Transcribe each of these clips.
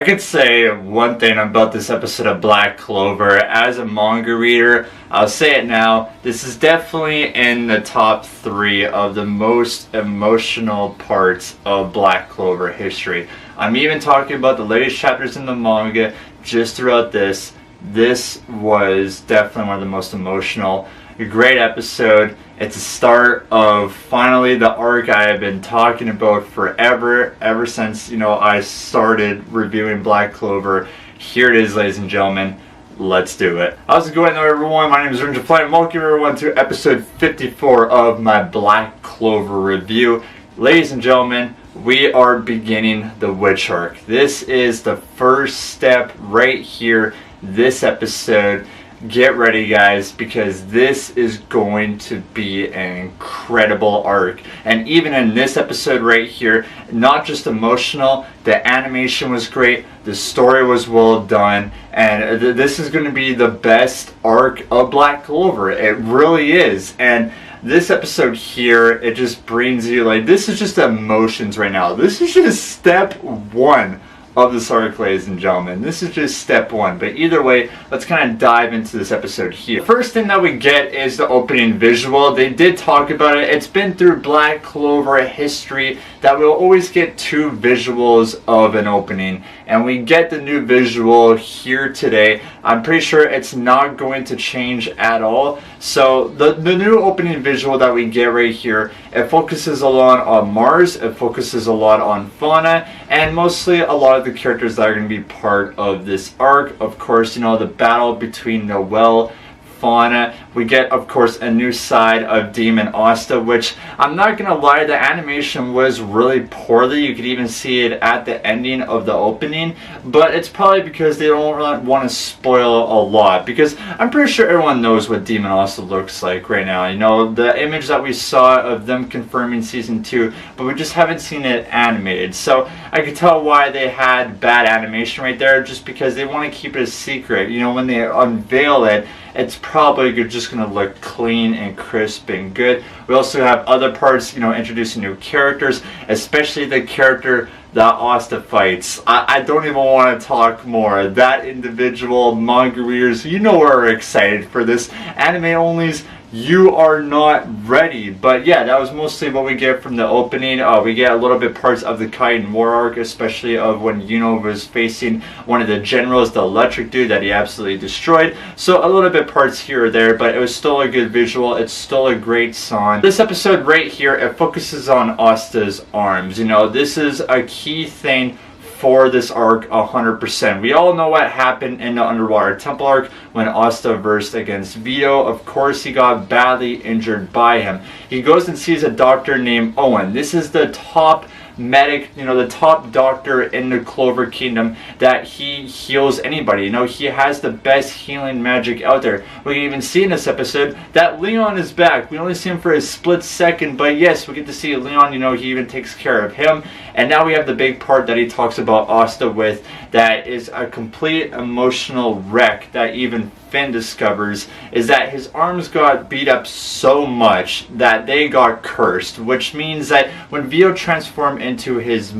I could say one thing about this episode of Black Clover. As a manga reader, I'll say it now, this is definitely in the top 3 of the most emotional parts of Black Clover history. I'm even talking about the latest chapters in the manga just throughout this. This was definitely one of the most emotional. A great episode. It's a start of finally the arc I have been talking about forever, ever since I started reviewing Black Clover. Here it is, ladies and gentlemen. Let's do it. How's it going, everyone? My name is Ranger Flight, and welcome everyone to episode 54 of my Black Clover review. Ladies and gentlemen, we are beginning the witch arc. This is the first step right here. This episode. Get ready, guys, because this is going to be an incredible arc. And even in this episode right here, not just emotional, the animation was great, the story was well done, and this is going to be the best arc of Black Clover. It really is. And this episode here, it just brings you, like, this is just emotions right now. This is just step 1 of this arc, ladies and gentlemen. This is just step 1, but either way, let's kind of dive into this episode here. The first thing that we get is the opening visual. They did talk about it. It's been through Black Clover history that we'll always get 2 visuals of an opening, and we get the new visual here today. I'm pretty sure it's not going to change at all. So the new opening visual that we get right here, it focuses a lot on Mars, it focuses a lot on fauna, and mostly a lot of the characters that are going to be part of this arc. Of course, the battle between Noelle, fauna. We get, of course, a new side of Demon Asta, which I'm not gonna lie, the animation was really poorly. You could even see it at the ending of the opening, but it's probably because they don't really want to spoil a lot, because I'm pretty sure everyone knows what Demon Asta looks like right now. The image that we saw of them confirming season 2, but we just haven't seen it animated. So I could tell why they had bad animation right there, just because they want to keep it a secret. When they unveil it, it's probably just going to look clean and crisp and good. We also have other parts, introducing new characters, especially the character that Asta fights. I don't even want to talk more. That individual, manga readers, we're excited for this. Anime onlys, you are not ready. But yeah, that was mostly what we get from the opening. We get a little bit parts of the Kaiden War arc, especially of when Yuno was facing one of the generals, the electric dude that he absolutely destroyed. So a little bit parts here or there, but it was still a good visual. It's still a great song. This episode right here, it focuses on Asta's arms. This is a key thing for this arc 100%. We all know what happened in the Underwater Temple arc when Asta versed against Vito. Of course, he got badly injured by him. He goes and sees a doctor named Owen. This is the top medic, the top doctor in the Clover Kingdom, that he heals anybody. He has the best healing magic out there. We can even see in this episode that Leon is back. We only see him for a split second, but yes, we get to see Leon. He even takes care of him. And now we have the big part that he talks about Asta with, that is a complete emotional wreck that even Finn discovers, is that his arms got beat up so much that they got cursed, which means that when Vito transformed into his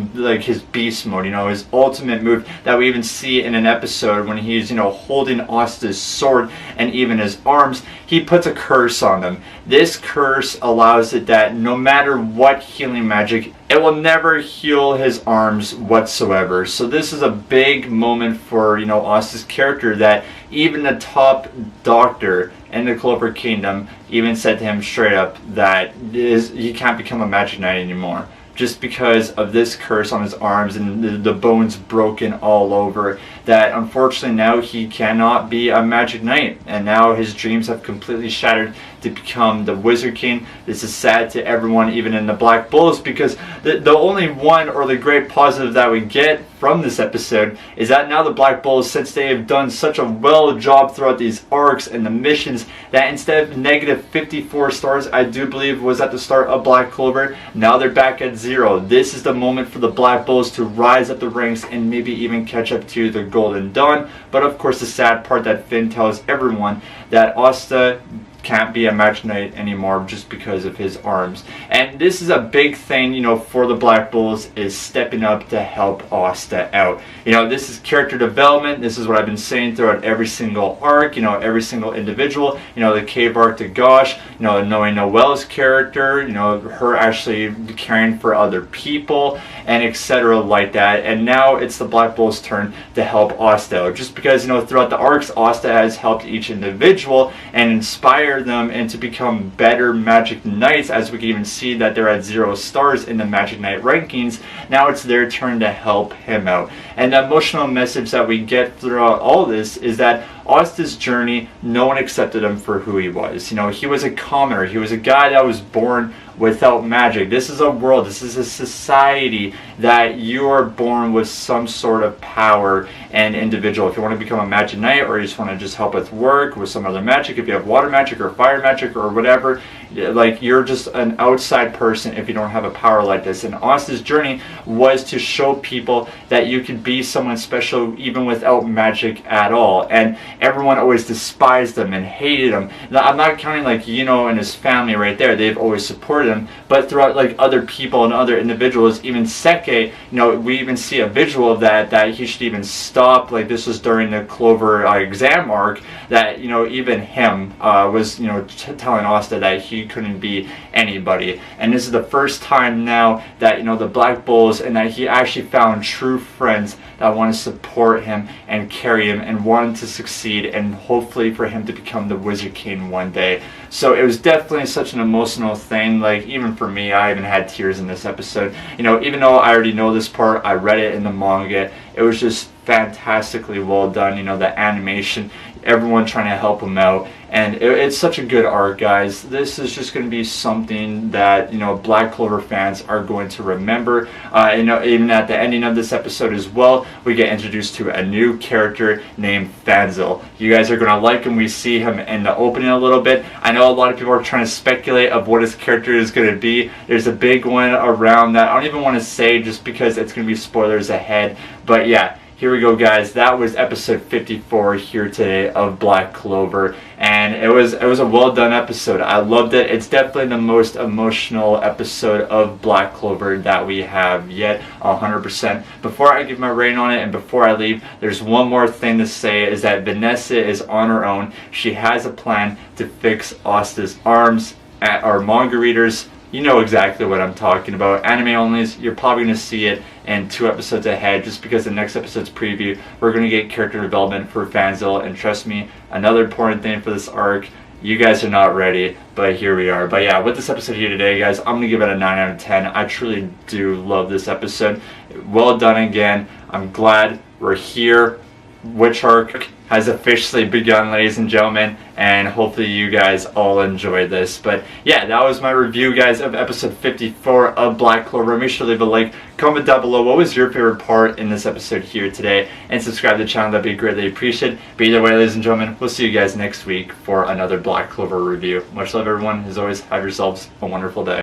beast mode, his ultimate move that we even see in an episode when he's holding Asta's sword and even his arms, he puts a curse on them. This curse allows it that no matter what healing magic, it will never heal his arms whatsoever. So this is a big moment for Asta's character, that even the top doctor in the Clover Kingdom even said to him straight up that he can't become a Magic Knight anymore, just because of this curse on his arms and the bones broken all over, that unfortunately now he cannot be a Magic Knight, and now his dreams have completely shattered to become the Wizard King. This is sad to everyone, even in the Black Bulls, because the only one or the great positive that we get from this episode is that now the Black Bulls, since they have done such a well job throughout these arcs and the missions, that instead of negative 54 stars, I do believe was at the start of Black Clover, now they're back at 0. This is the moment for the Black Bulls to rise up the ranks and maybe even catch up to the Golden Dawn. But of course, the sad part that Finn tells everyone, that Asta can't be a Magic Knight anymore just because of his arms. And this is a big thing, you know, for the Black Bulls, is stepping up to help Asta out. You know, this is character development. This is what I've been saying throughout every single arc, you know, every single individual. You know, the cave arc to Gosh, you know, knowing Noelle's character, you know, her actually caring for other people, and etc. like that. And now it's the Black Bulls' turn to help Asta out. Just because, you know, throughout the arcs, Asta has helped each individual and inspired them and to become better Magic Knights, as we can even see that they're at 0 stars in the Magic Knight rankings. Now it's their turn to help him out. And the emotional message that we get throughout all this is that Asta's journey, no one accepted him for who he was. You know, he was a commoner. He was a guy that was born without magic. This is a world, this is a society that you are born with some sort of power and individual. If you want to become a Magic Knight, or you just want to just help with work, with some other magic, if you have water magic or fire magic or whatever, like, you're just an outside person if you don't have a power like this. And Asta's journey was to show people that you could be someone special even without magic at all. And everyone always despised him and hated him. Now, I'm not counting like Yino and his family right there. They've always supported him. But throughout like other people and other individuals, even Seke, you know, we even see a visual of that he should even stop. Like, this was during the Clover exam arc, that, you know, even him was, you know, telling Asta that he couldn't be anybody. And this is the first time now that, you know, the Black Bulls, and that he actually found true friends that want to support him and carry him and want to succeed, and hopefully for him to become the Wizard King one day. So it was definitely such an emotional thing. Like, even for me, I even had tears in this episode. You know, even though I already know this part, I read it in the manga, it was just fantastically well done. You know, the animation, everyone trying to help him out, and it's such a good arc, guys. This is just going to be something that, you know, Black Clover fans are going to remember. You know, even at the ending of this episode as well, we get introduced to a new character named Fanzel. You guys are going to like him. We see him in the opening a little bit. I know a lot of people are trying to speculate of what his character is going to be. There's a big one around that I don't even want to say, just because it's going to be spoilers ahead. But yeah, here we go, guys. That was episode 54 here today of Black Clover, and it was a well done episode. I loved it. It's definitely the most emotional episode of Black Clover that we have yet, 100%. Before I give my rating on it and before I leave, there's one more thing to say, is that Vanessa is on her own. She has a plan to fix Asta's arms. At our manga readers, you know exactly what I'm talking about. Anime onlys, you're probably going to see it in 2 episodes ahead, just because the next episode's preview, we're going to get character development for Fanzel. And trust me, another important thing for this arc, you guys are not ready, but here we are. But yeah, with this episode here today, guys, I'm going to give it a 9 out of 10. I truly do love this episode. Well done again. I'm glad we're here. Witch arc has officially begun, ladies and gentlemen, and hopefully you guys all enjoyed this. But yeah, that was my review, guys, of episode 54 of Black Clover. Make sure to leave a like, comment down below what was your favorite part in this episode here today, and subscribe to the channel. That'd be greatly appreciated. But either way, ladies and gentlemen, we'll see you guys next week for another Black Clover review. Much love, everyone. As always, have yourselves a wonderful day.